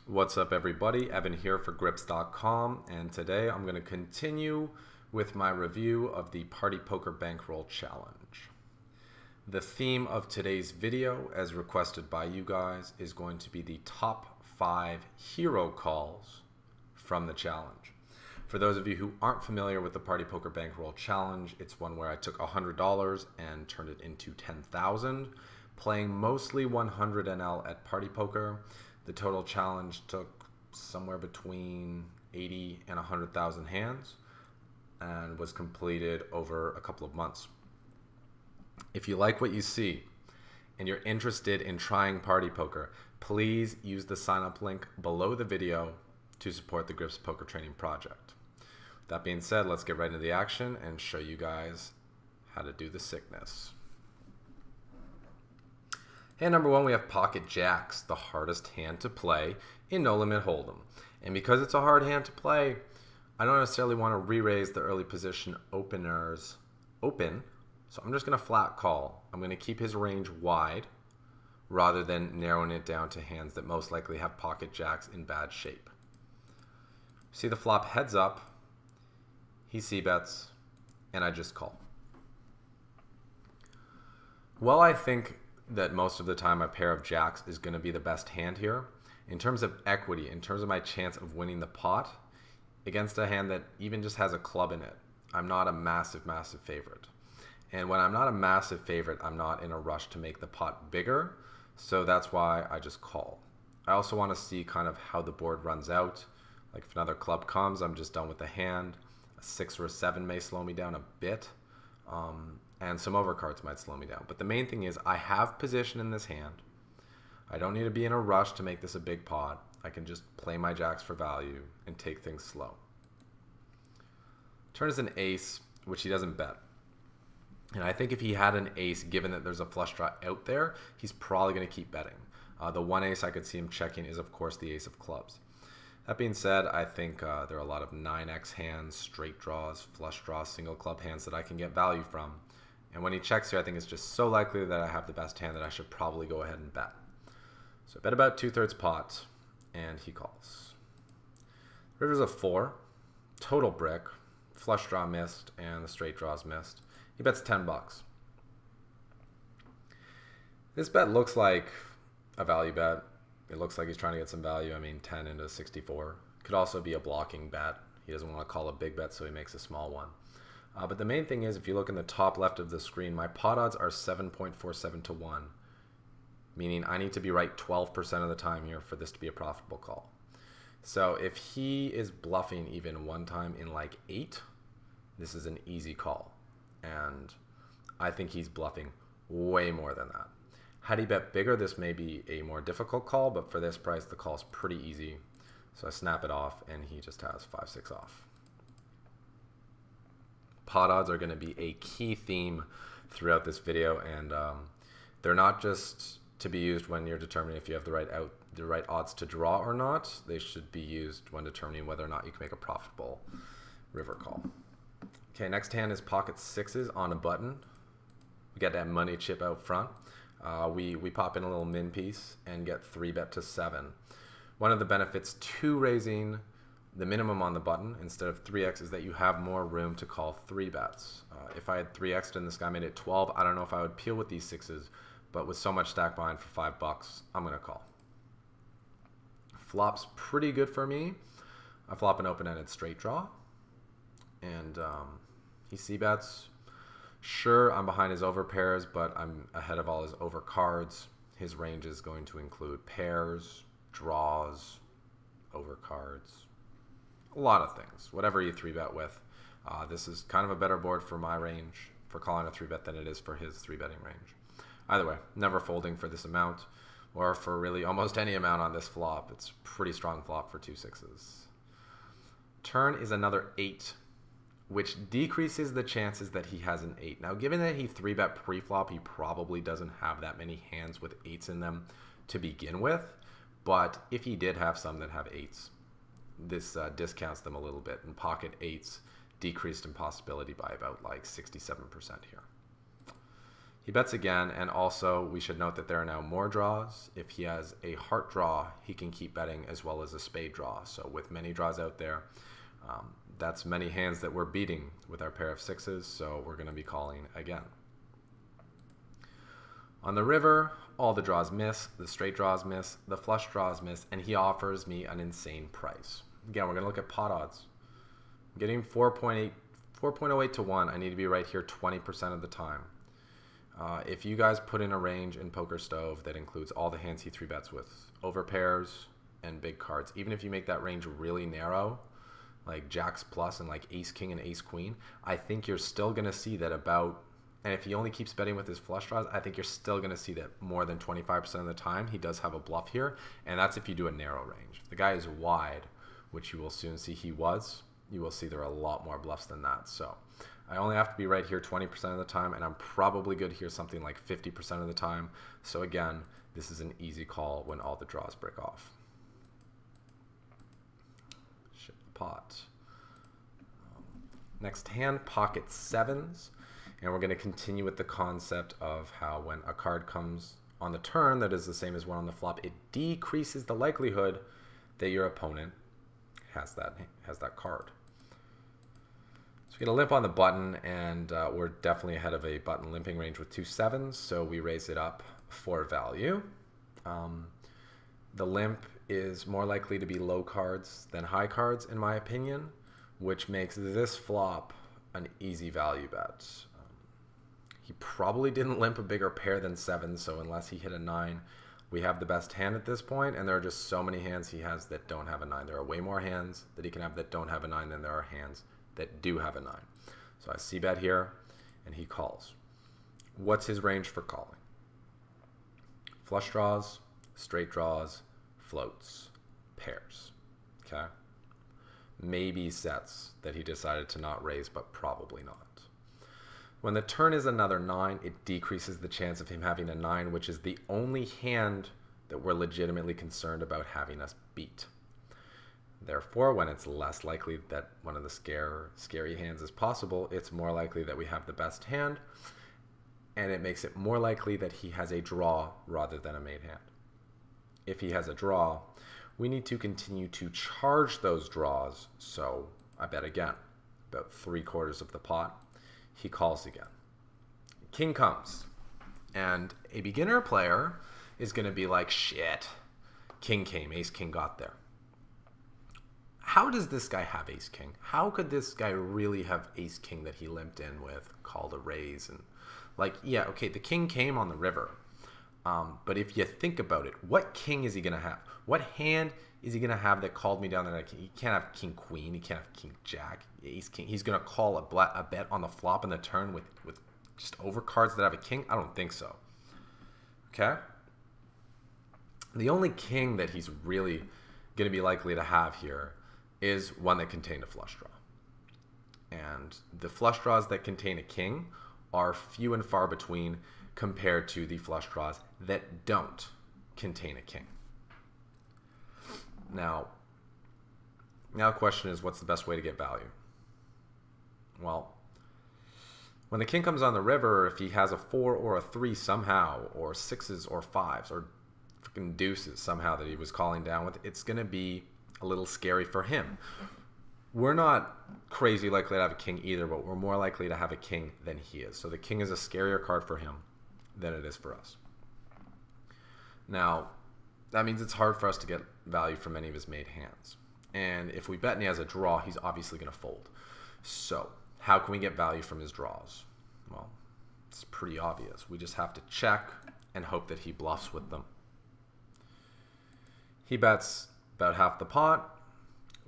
What's up, everybody? Evan here for grips.com, and today I'm going to continue with my review of the Party Poker Bankroll Challenge. The theme of today's video, as requested by you guys, is going to be the top 5 hero calls from the challenge. For those of you who aren't familiar with the Party Poker Bankroll Challenge, it's one where I took $100 and turned it into $10,000, playing mostly 100 NL at Party Poker. The total challenge took somewhere between 80 and 100,000 hands and was completed over a couple of months. If you like what you see and you're interested in trying Party Poker, please use the sign up link below the video to support the Grips Poker Training Project. That being said, let's get right into the action and show you guys how to do the sickness. Hand number 1, we have Pocket Jacks, the hardest hand to play in No Limit Hold'em. And because it's a hard hand to play, I don't necessarily want to re-raise the early position openers open, so I'm just going to flat call. I'm going to keep his range wide rather than narrowing it down to hands that most likely have Pocket Jacks in bad shape. See the flop heads up, he c-bets, and I just call. Well, I think that most of the time a pair of jacks is going to be the best hand here. In terms of equity, in terms of my chance of winning the pot, against a hand that even just has a club in it, I'm not a massive favorite. And when I'm not a massive favorite, I'm not in a rush to make the pot bigger, so that's why I just call. I also want to see kind of how the board runs out. Like if another club comes, I'm just done with the hand. A 6 or a 7 may slow me down a bit. And some overcards might slow me down. But the main thing is I have position in this hand. I don't need to be in a rush to make this a big pot. I can just play my jacks for value and take things slow. Turn is an ace, which he doesn't bet. And I think if he had an ace, given that there's a flush draw out there, he's probably going to keep betting. The one ace I could see him checking is, of course, the ace of clubs. That being said, I think there are a lot of 9x hands, straight draws, flush draws, single club hands that I can get value from. And when he checks here, I think it's just so likely that I have the best hand that I should probably go ahead and bet. So I bet about 2/3 pot, and he calls. River's a 4, total brick, flush draw missed, and the straight draws missed. He bets 10 bucks. This bet looks like a value bet. It looks like he's trying to get some value. I mean, 10 into 64. Could also be a blocking bet. He doesn't want to call a big bet, so he makes a small one. But the main thing is, if you look in the top left of the screen, my pot odds are 7.47 to 1, meaning I need to be right 12% of the time here for this to be a profitable call. So if he is bluffing even one time in like 8, this is an easy call. And I think he's bluffing way more than that. Had he bet bigger, this may be a more difficult call, but for this price, the call is pretty easy. So I snap it off, and he just has 5-6 off. Pot odds are going to be a key theme throughout this video, and they're not just to be used when you're determining if you have the right odds to draw or not. They should be used when determining whether or not you can make a profitable river call. Okay, next hand is pocket 6s on a button. We get that money chip out front. We pop in a little min piece and get 3-bet to 7. One of the benefits to raising the minimum on the button instead of 3x is that you have more room to call 3-bets. If I had 3x'd and this guy made it 12, I don't know if I would peel with these 6s, but with so much stack behind for 5 bucks, I'm going to call. Flop's pretty good for me. I flop an open-ended straight draw, and he c-bets. Sure, I'm behind his overpairs, but I'm ahead of all his overcards. His range is going to include pairs, draws, overcards, a lot of things. Whatever you 3-bet with. This is kind of a better board for my range for calling a 3-bet than it is for his 3-betting range. Either way, never folding for this amount or for really almost any amount on this flop. It's a pretty strong flop for 2 6s. Turn is another 8, which decreases the chances that he has an 8. Now, given that he 3-bet pre-flop, he probably doesn't have that many hands with 8s in them to begin with. But if he did have some that have 8s, this discounts them a little bit, and pocket 8s decreased in possibility by about like 67% here. He bets again, and also we should note that there are now more draws. If he has a heart draw, he can keep betting as well as a spade draw. So with many draws out there, that's many hands that we're beating with our pair of sixes, so we're going to be calling again. On the river, all the draws miss, the straight draws miss, the flush draws miss, and he offers me an insane price. Again, we're going to look at pot odds. I'm getting 4.08 to 1. I need to be right here 20% of the time. If you guys put in a range in Poker Stove that includes all the hands he 3-bets with, over pairs and big cards, even if you make that range really narrow, like jacks plus and like ace king and ace queen, I think you're still going to see that about, and if he only keeps betting with his flush draws, I think you're still going to see that more than 25% of the time he does have a bluff here, and that's if you do a narrow range. If the guy is wide, which you will soon see he was, you will see there are a lot more bluffs than that. So I only have to be right here 20% of the time, and I'm probably good here something like 50% of the time. So again, this is an easy call when all the draws break off. Shit the pot. Next hand, pocket sevens. And we're going to continue with the concept of how when a card comes on the turn that is the same as one on the flop, it decreases the likelihood that your opponent has that card. So we get a limp on the button, and we're definitely ahead of a button limping range with 2 sevens, so we raise it up for value. The limp is more likely to be low cards than high cards, in my opinion, which makes this flop an easy value bet. He probably didn't limp a bigger pair than 7, so unless he hit a 9, we have the best hand at this point, and there are just so many hands he has that don't have a 9. There are way more hands that he can have that don't have a 9 than there are hands that do have a 9. So I c-bet here, and he calls. What's his range for calling? Flush draws, straight draws, floats, pairs. Okay? Maybe sets that he decided to not raise, but probably not. When the turn is another 9, it decreases the chance of him having a 9, which is the only hand that we're legitimately concerned about having us beat. Therefore, when it's less likely that one of the scary hands is possible, it's more likely that we have the best hand, and it makes it more likely that he has a draw rather than a made hand. If he has a draw, we need to continue to charge those draws, so I bet again, about 3/4 of the pot. He calls again. King comes, and a beginner player is going to be like, shit, king came, ace king got there. How does this guy have ace king? How could this guy really have ace king that he limped in with, called a raise? And like, yeah, okay, the king came on the river. But if you think about it, what king is he going to have? What hand is he going to have that called me down there? He can't have king queen. He can't have king jack, ace king. He's going to call a bet on the flop and the turn with just overcards that have a king? I don't think so. Okay? The only king that he's really going to be likely to have here is one that contained a flush draw. And the flush draws that contain a king are few and far between compared to the flush draws that don't contain a king. Now the question is, what's the best way to get value? Well, when the king comes on the river, if he has a 4 or a 3 somehow, or 6s or 5s, or freaking deuces somehow that he was calling down with, it's going to be a little scary for him. We're not crazy likely to have a king either, but we're more likely to have a king than he is. So the king is a scarier card for him than it is for us. Now, that means it's hard for us to get value from any of his made hands. And if we bet and he has a draw, he's obviously going to fold. So how can we get value from his draws? Well, it's pretty obvious. We just have to check and hope that he bluffs with them. He bets about half the pot.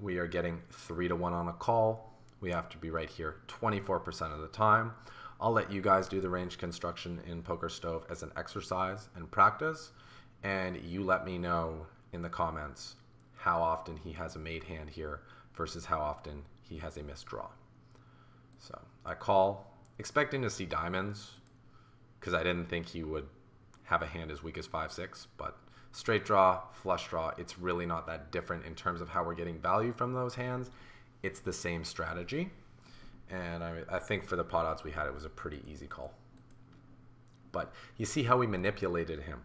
We are getting 3-1 on a call. We have to be right here 24% of the time. I'll let you guys do the range construction in Poker Stove as an exercise and practice, and you let me know in the comments how often he has a made hand here versus how often he has a missed draw. So I call, expecting to see diamonds, because I didn't think he would have a hand as weak as 5-6, but straight draw, flush draw, it's really not that different in terms of how we're getting value from those hands. It's the same strategy. And I think for the pot odds we had, it was a pretty easy call. But you see how we manipulated him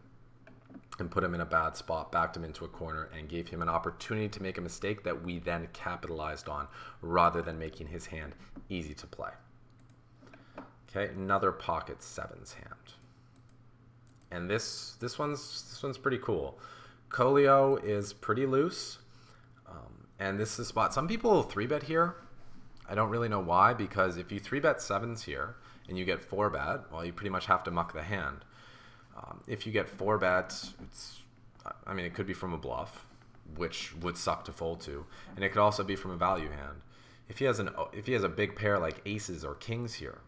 and put him in a bad spot, backed him into a corner, and gave him an opportunity to make a mistake that we then capitalized on, rather than making his hand easy to play. Okay, another pocket sevens hand. And this one's pretty cool. Colio is pretty loose, and this is a spot. Some people 3-bet here. I don't really know why, because if you 3-bet sevens here and you get 4-bet, well, you pretty much have to muck the hand. If you get 4-bet, it could be from a bluff, which would suck to fold to, and it could also be from a value hand. If he has a big pair like aces or kings here,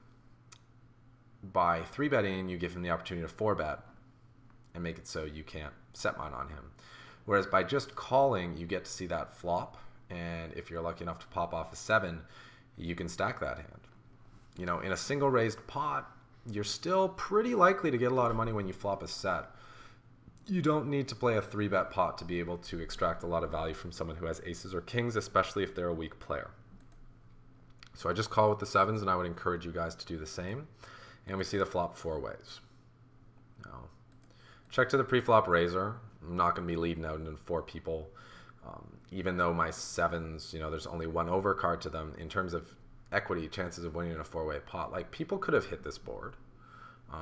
by 3-betting, you give him the opportunity to 4-bet and make it so you can't set mine on him. Whereas by just calling, you get to see that flop, and if you're lucky enough to pop off a 7, you can stack that hand. You know, in a single raised pot, you're still pretty likely to get a lot of money when you flop a set. You don't need to play a 3-bet pot to be able to extract a lot of value from someone who has aces or kings, especially if they're a weak player. So I just call with the 7s, and I would encourage you guys to do the same. And we see the flop 4 ways. Now, check to the pre-flop raiser. I'm not going to be leading out into 4 people. Even though my 7s, there's only one overcard to them in terms of equity, chances of winning in a 4-way pot. Like, people could have hit this board.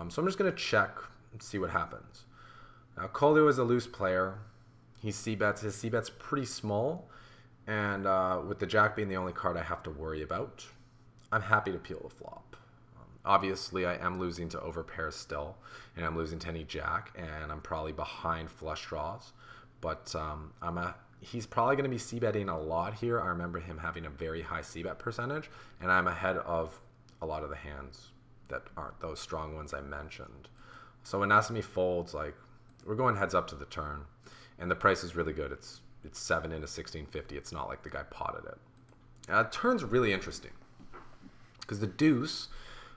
So I'm just going to check and see what happens. Now, Colio is a loose player. He c-bets. His c-bet's pretty small. And with the jack being the only card I have to worry about, I'm happy to peel the flop. Obviously, I am losing to overpairs still, and I'm losing to any jack, and I'm probably behind flush draws. But he's probably going to be c-betting a lot here. I remember him having a very high c-bet percentage, and I'm ahead of a lot of the hands that aren't those strong ones I mentioned. So when Nasimi folds, like, we're going heads up to the turn, and the price is really good. It's 7 into 1650. It's not like the guy potted it. The turn's really interesting because the deuce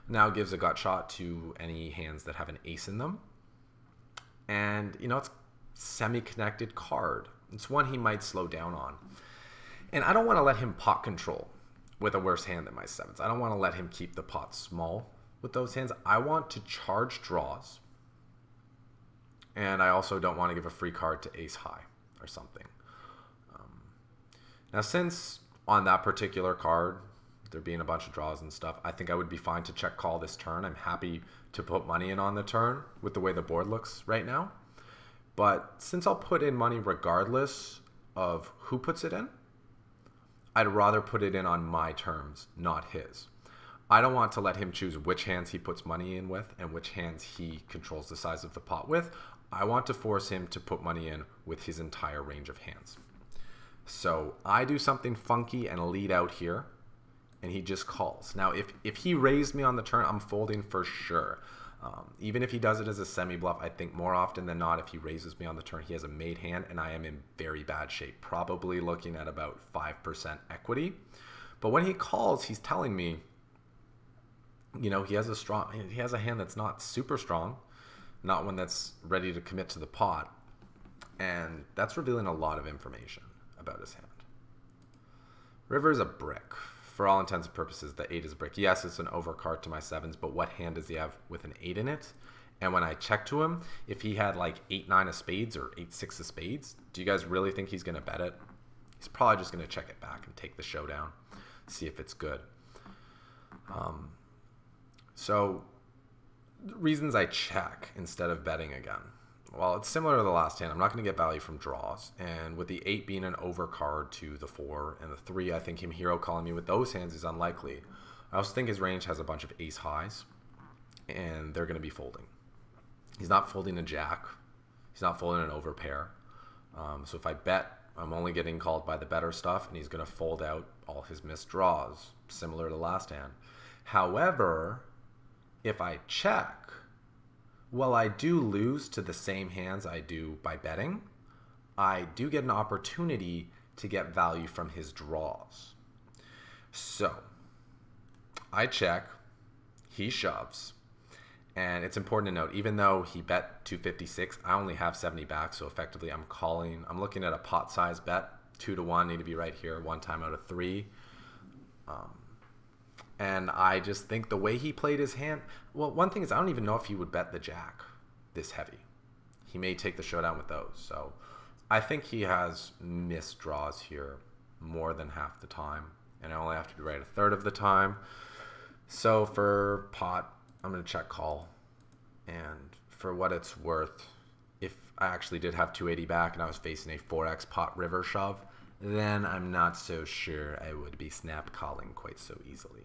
now gives a gut shot to any hands that have an ace in them, and it's semi-connected card. It's one he might slow down on, and I don't want to let him pot control with a worse hand than my 7s. I don't want to let him keep the pot small with those hands. I want to charge draws, and I also don't want to give a free card to ace high or something. Now, since on that particular card there being a bunch of draws and stuff, I think I would be fine to check call this turn. I'm happy to put money in on the turn with the way the board looks right now. But since I'll put in money regardless of who puts it in, I'd rather put it in on my terms, not his. I don't want to let him choose which hands he puts money in with and which hands he controls the size of the pot with. I want to force him to put money in with his entire range of hands. So I do something funky and lead out here, and he just calls. Now, if he raised me on the turn, I'm folding for sure. Even if he does it as a semi-bluff, I think more often than not, if he raises me on the turn, he has a made hand, and I am in very bad shape, probably looking at about 5% equity. But when he calls, he's telling me, he has a hand that's not super strong, not one that's ready to commit to the pot, and that's revealing a lot of information about his hand. River is a brick. For all intents and purposes, the 8 is a brick. Yes, it's an overcard to my 7s, but what hand does he have with an 8 in it? And when I check to him, if he had like 8-9 of spades or 8-6 of spades, do you guys really think he's going to bet it? He's probably just going to check it back and take the showdown, see if it's good. So the reasons I check instead of betting again. Well, it's similar to the last hand. I'm not going to get value from draws. And with the 8 being an overcard to the 4 and the 3, I think him hero calling me with those hands is unlikely. I also think his range has a bunch of ace highs, and they're going to be folding. He's not folding a jack. He's not folding an overpair. So if I bet, I'm only getting called by the better stuff, and he's going to fold out all his missed draws, similar to last hand. However, if I check, well, I do lose to the same hands I do by betting. I do get an opportunity to get value from his draws. So I check, he shoves, and it's important to note, even though he bet 256, I only have 70 back, so effectively I'm calling. I'm looking at a pot size bet, 2 to 1, need to be right here, 1 time out of 3. And I just think the way he played his hand, well, one thing is I don't even know if he would bet the jack this heavy. He may take the showdown with those. So I think he has missed draws here more than half the time. And I only have to be right a third of the time. So for pot, I'm going to check call. And for what it's worth, if I actually did have 280 back and I was facing a 4x pot river shove, then I'm not so sure I would be snap calling quite so easily.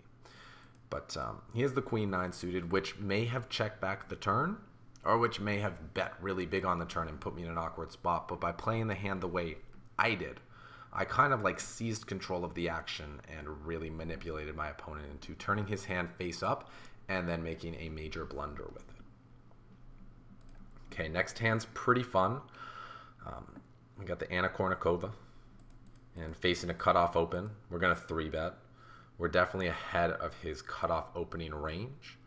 But he has the queen 9 suited, which may have checked back the turn, or which may have bet really big on the turn and put me in an awkward spot. But by playing the hand the way I did, I kind of like seized control of the action and really manipulated my opponent into turning his hand face up and then making a major blunder with it. Okay, next hand's pretty fun. We got the Anna Kournikova and facing a cutoff open. We're going to 3-bet. We're definitely ahead of his cutoff opening range.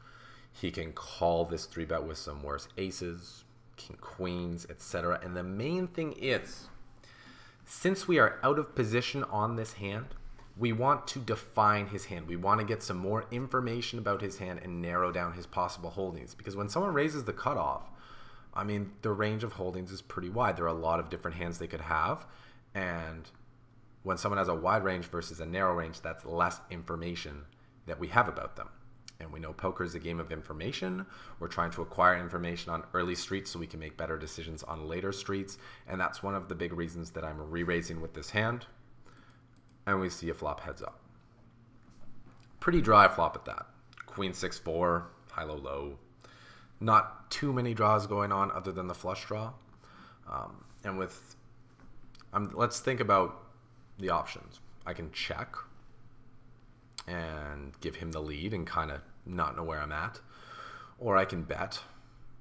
He can call this 3-bet with some worse aces, king queens, etc. And the main thing is, since we are out of position on this hand, we want to define his hand. We want to get some more information about his hand and narrow down his possible holdings. Because when someone raises the cutoff, I mean, the range of holdings is pretty wide. There are a lot of different hands they could have. And when someone has a wide range versus a narrow range, that's less information that we have about them. And we know poker is a game of information. We're trying to acquire information on early streets so we can make better decisions on later streets. And that's one of the big reasons that I'm re-raising with this hand. And we see a flop heads up. Pretty dry flop at that. Queen 6-4, high, low, low. Not too many draws going on other than the flush draw. Let's think about the options. I can check and give him the lead and kind of not know where I'm at. Or I can bet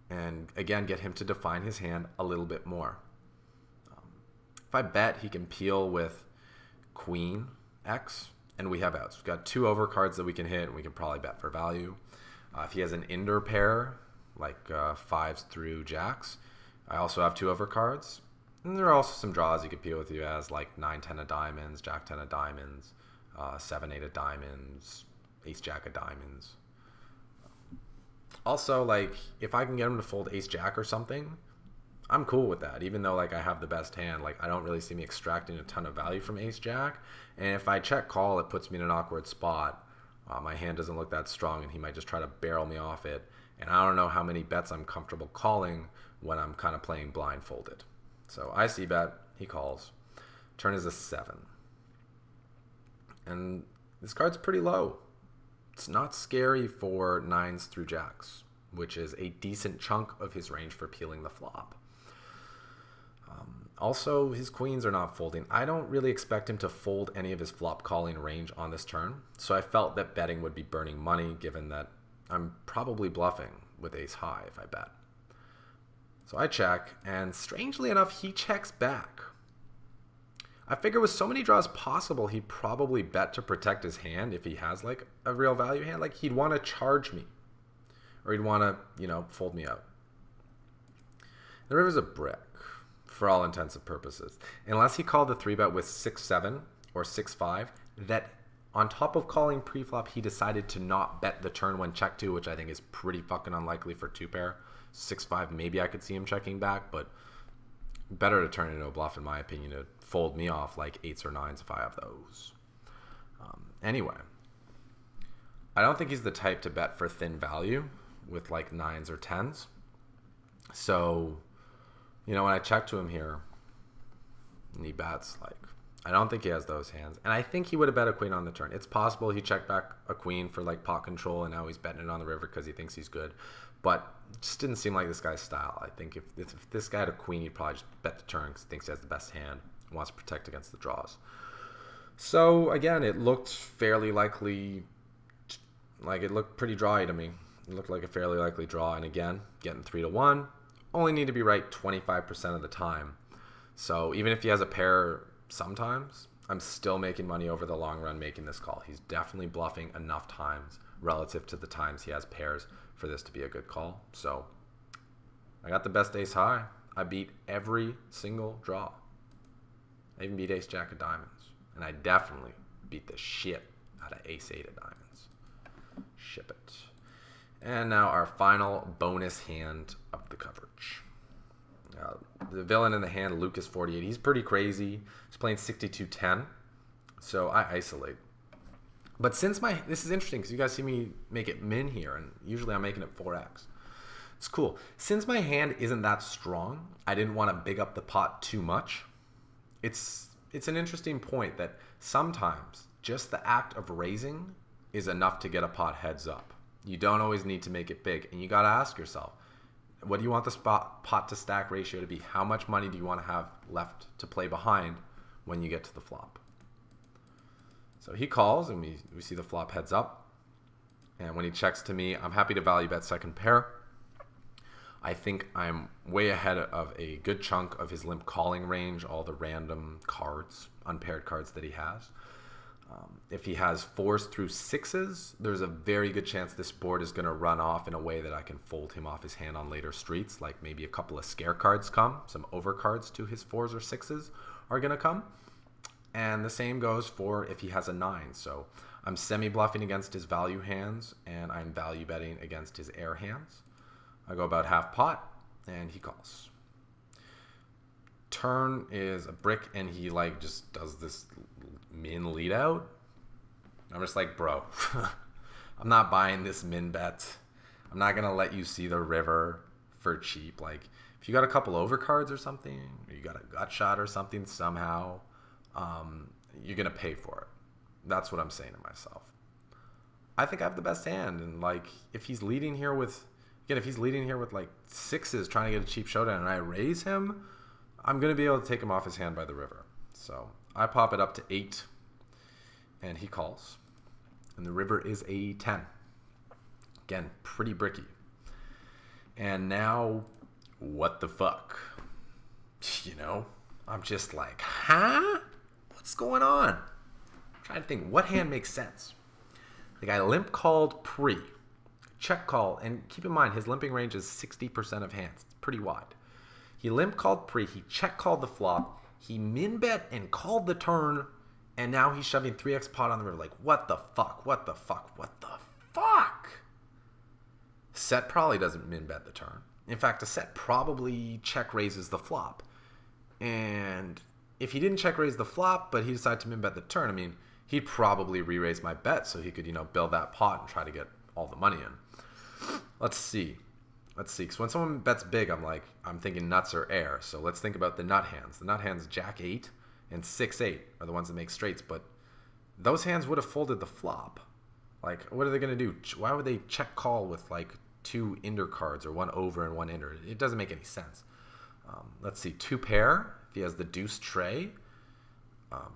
and, again, get him to define his hand a little bit more. If I bet, he can peel with Queen X, and we have outs. We've got 2 overcards that we can hit, and we can probably bet for value. If he has an Inder pair, like 5s through jacks, I also have 2 overcards. And there are also some draws you could peel with. You as like 9-10 of diamonds, Jack-10 of diamonds, 7-8 of diamonds, Ace-Jack of diamonds. Also, like, if I can get him to fold Ace-Jack or something, I'm cool with that. Even though, like, I have the best hand, like, I don't really see me extracting a ton of value from Ace-Jack. And if I check call, it puts me in an awkward spot. My hand doesn't look that strong, and he might just try to barrel me off it. And I don't know how many bets I'm comfortable calling when I'm kind of playing blindfolded. So I see bet, he calls. Turn is a 7. And this card's pretty low. It's not scary for 9s through jacks, which is a decent chunk of his range for peeling the flop. Also, his queens are not folding. I don't really expect him to fold any of his flop calling range on this turn. So I felt that betting would be burning money, given that I'm probably bluffing with ace high if I bet. So I check, and strangely enough, he checks back. I figure with so many draws possible, he'd probably bet to protect his hand if he has like a real value hand. Like he'd want to charge me, or he'd want to, fold me out. The river's a brick for all intents and purposes. Unless he called the 3-bet with 6-7 or 6-5, that on top of calling pre-flop, he decided to not bet the turn when check 2, which I think is pretty fucking unlikely for 2-pair. 6-5, maybe I could see him checking back, but better to turn it into a bluff, in my opinion, to fold me off like 8s or 9s if I have those. Anyway, I don't think he's the type to bet for thin value with like 9s or 10s. So, when I check to him here, and he bets, like, I don't think he has those hands. And I think he would have bet a queen on the turn. It's possible he checked back a queen for like pot control, and now he's betting it on the river because he thinks he's good. But it just didn't seem like this guy's style. I think if this guy had a queen, he'd probably just bet the turn because he thinks he has the best hand and wants to protect against the draws. So, again, it looked fairly likely, like it looked pretty drawy to me. It looked like a fairly likely draw. And again, getting 3-1, only need to be right 25% of the time. So even if he has a pair sometimes, I'm still making money over the long run making this call. He's definitely bluffing enough times relative to the times he has pairs for this to be a good call. So I got the best ace high. I beat every single draw. I even beat ace jack of diamonds. And I definitely beat the shit out of ace 8 of diamonds. Ship it. And now our final bonus hand of the coverage. The villain in the hand, Lucas 48. He's pretty crazy. He's playing 62-10. So I isolate. But since this is interesting because you guys see me make it min here, and usually I'm making it 4x. It's cool. Since my hand isn't that strong, I didn't want to big up the pot too much. It's an interesting point that sometimes just the act of raising is enough to get a pot heads up. You don't always need to make it big, and you got to ask yourself, what do you want the pot to stack ratio to be? How much money do you want to have left to play behind when you get to the flop? So he calls, and we see the flop heads up. And when he checks to me, I'm happy to value bet second pair. I think I'm way ahead of a good chunk of his limp calling range, all the random cards, unpaired cards that he has. If he has 4s through 6s, there's a very good chance this board is going to run off in a way that I can fold him off his hand on later streets, like maybe a couple of scare cards come, some overcards to his 4s or 6s are going to come. And the same goes for if he has a 9. So I'm semi-bluffing against his value hands, and I'm value betting against his air hands. I go about half pot, and he calls. Turn is a brick, and he like just does this min lead out. I'm just like, bro, I'm not buying this min bet. I'm not gonna let you see the river for cheap. Like, if you got a couple overcards or something, or you got a gut shot or something somehow, you're gonna pay for it. That's what I'm saying to myself. I think I have the best hand, and like, if he's leading here with, again, if he's leading here with like 6s trying to get a cheap showdown, and I raise him, I'm gonna be able to take him off his hand by the river. So I pop it up to 8, and he calls, and the river is a 10. Again, pretty bricky. And now, what the fuck? You know, I'm just like, huh? What's going on? I'm trying to think, what hand makes sense? The guy limp called pre, check call, and keep in mind, his limping range is 60% of hands. It's pretty wide. He limp called pre, he check called the flop, he min bet and called the turn, and now he's shoving 3x pot on the river. Like, what the fuck? What the fuck? What the fuck? Set probably doesn't min bet the turn. In fact, a set probably check raises the flop. And if he didn't check raise the flop, but he decided to min bet the turn, I mean, he'd probably re-raise my bet so he could, you know, build that pot and try to get all the money in. Let's see. Because when someone bets big, I'm thinking nuts or air. So let's think about the nut hands. The nut hands, Jack 8 and 6-8 are the ones that make straights, but those hands would have folded the flop. Like, what are they going to do? Why would they check call with like 2 inder cards or 1 over and 1 inder? It doesn't make any sense. Let's see, 2 pair. If he has the deuce tray,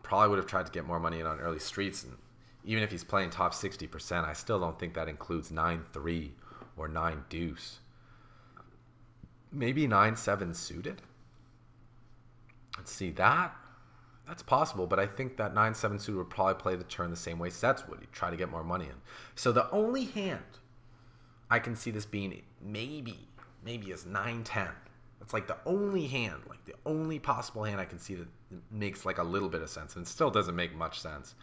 probably would have tried to get more money in on early streets. And even if he's playing top 60%, I still don't think that includes 9-3 or 9 deuce. Maybe 9-7 suited. Let's see, that's possible, but I think that 9-7 suited would probably play the turn the same way sets would. He'd try to get more money in. So the only hand I can see this being maybe is 9-10. That's like the only hand, like the only possible hand I can see that makes like a little bit of sense, and it still doesn't make much sense.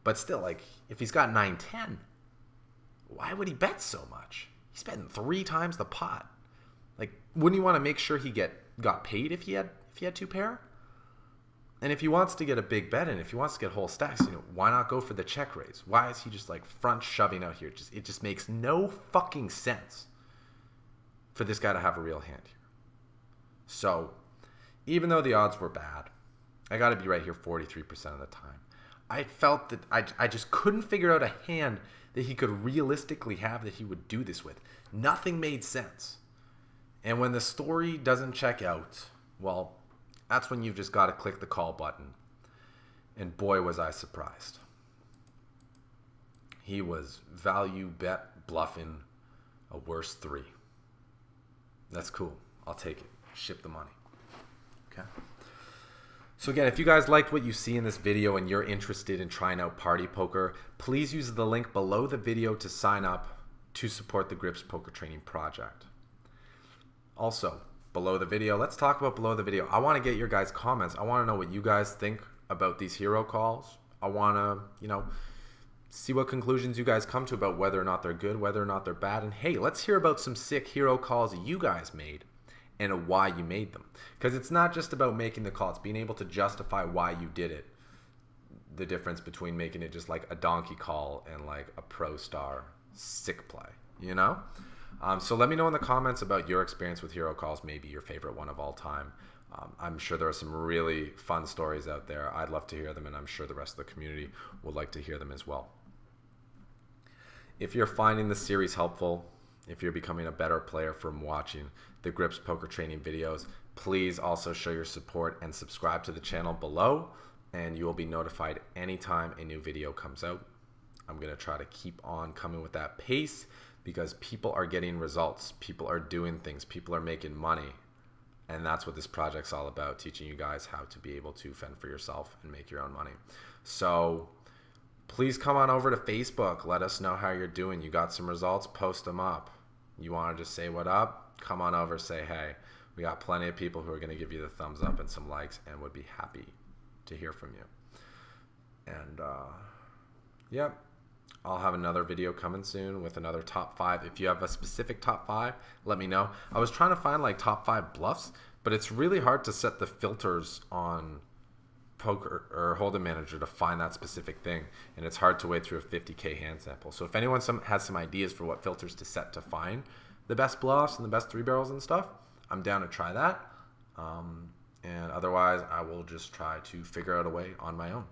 But still, like, if he's got 9-10, why would he bet so much? He's betting 3 times the pot. Like, wouldn't you want to make sure he got paid if he had 2 pair? And if he wants to get a big bet in, if he wants to get whole stacks, you know, why not go for the check raise? Why is he just like front shoving out here? It just makes no fucking sense for this guy to have a real hand here. So, even though the odds were bad, I got to be right here 43% of the time. I felt that I just couldn't figure out a hand that he could realistically have that he would do this with. Nothing made sense. And when the story doesn't check out, well, that's when you've just got to click the call button. And boy, was I surprised. He was value bet bluffing a worse 3. That's cool. I'll take it. Ship the money. Okay. So again, if you guys liked what you see in this video and you're interested in trying out Party Poker, please use the link below the video to sign up to support the Grips Poker Training Project. Also, below the video, let's talk about below the video. I want to get your guys' comments. I want to know what you guys think about these hero calls. I want to, you know, see what conclusions you guys come to about whether or not they're good, whether or not they're bad. And hey, let's hear about some sick hero calls you guys made and why you made them. Because it's not just about making the call, it's being able to justify why you did it. The difference between making it just like a donkey call and like a pro star sick play, you know? So let me know in the comments about your experience with hero calls, maybe your favorite one of all time. I'm sure there are some really fun stories out there. I'd love to hear them, and I'm sure the rest of the community would like to hear them as well. If you're finding this series helpful, if you're becoming a better player from watching the Grips Poker Training videos, please also show your support and subscribe to the channel below, and you will be notified anytime a new video comes out. I'm going to try to keep on coming with that pace because people are getting results, people are doing things, people are making money. And that's what this project's all about, teaching you guys how to be able to fend for yourself and make your own money. So please come on over to Facebook. Let us know how you're doing. You got some results, post them up. You want to just say what up? Come on over, say hey. We got plenty of people who are going to give you the thumbs up and some likes and would be happy to hear from you. And yeah, I'll have another video coming soon with another top 5. If you have a specific top 5, let me know. I was trying to find like top 5 bluffs, but it's really hard to set the filters on poker or Hold'em Manager to find that specific thing, and it's hard to wade through a 50K hand sample. So if anyone has some ideas for what filters to set to find the best bluffs and the best 3 barrels and stuff, I'm down to try that. And otherwise, I will just try to figure out a way on my own.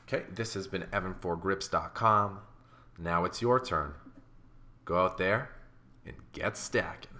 Okay, this has been Evan for Grips.com. Now it's your turn. Go out there and get stacking.